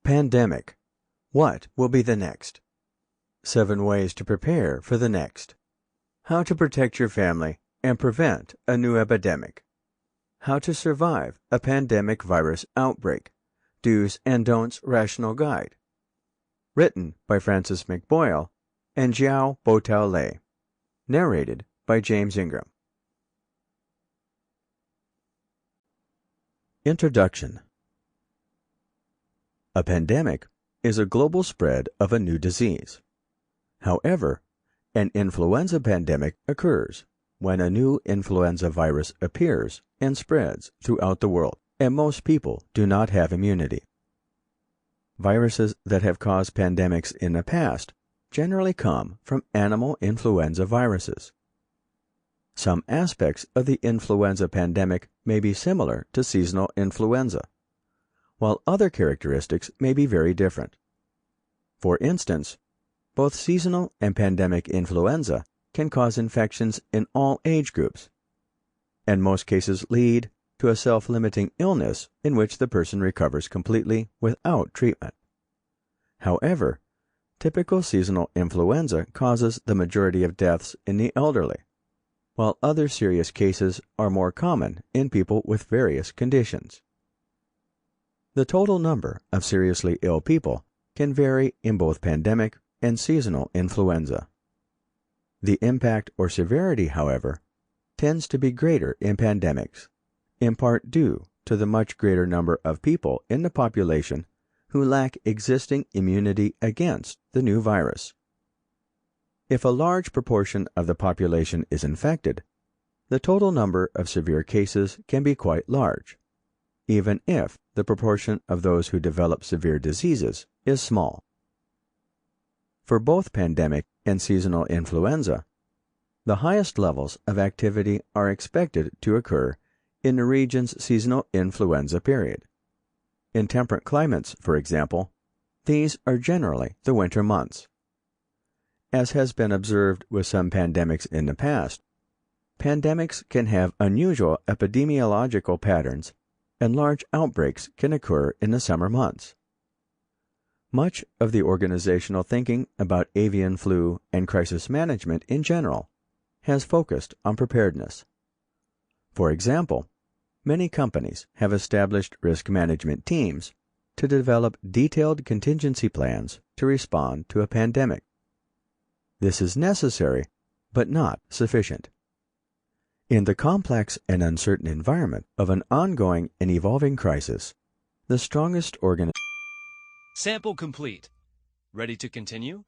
Pandemic. What will be the next? 7 ways to prepare for the next. How to protect your family and prevent a new epidemic. How to survive a pandemic virus outbreak. Do's and Don'ts Rational Guide. Written by Francis Mcboyle and Jiao Botao Lei. Narrated by James Ingram. Introduction. A pandemic is a global spread of a new disease. However, an influenza pandemic occurs when a new influenza virus appears and spreads throughout the world, and most people do not have immunity. Viruses that have caused pandemics in the past generally come from animal influenza viruses. Some aspects of the influenza pandemic may be similar to seasonal influenza, while other characteristics may be very different. For instance, both seasonal and pandemic influenza can cause infections in all age groups, and most cases lead to a self-limiting illness in which the person recovers completely without treatment. However, typical seasonal influenza causes the majority of deaths in the elderly, while other serious cases are more common in people with various conditions. The total number of seriously ill people can vary in both pandemic and seasonal influenza. The impact or severity, however, tends to be greater in pandemics, in part due to the much greater number of people in the population who lack existing immunity against the new virus. If a large proportion of the population is infected, the total number of severe cases can be quite large, even if the proportion of those who develop severe diseases is small. For both pandemic and seasonal influenza, the highest levels of activity are expected to occur in the region's seasonal influenza period. In temperate climates, for example, these are generally the winter months. As has been observed with some pandemics in the past, pandemics can have unusual epidemiological patterns, and large outbreaks can occur in the summer months. Much of the organizational thinking about avian flu and crisis management in general has focused on preparedness. For example, many companies have established risk management teams to develop detailed contingency plans to respond to a pandemic. This is necessary, but not sufficient. In the complex and uncertain environment of an ongoing and evolving crisis, the strongest Sample complete. Ready to continue?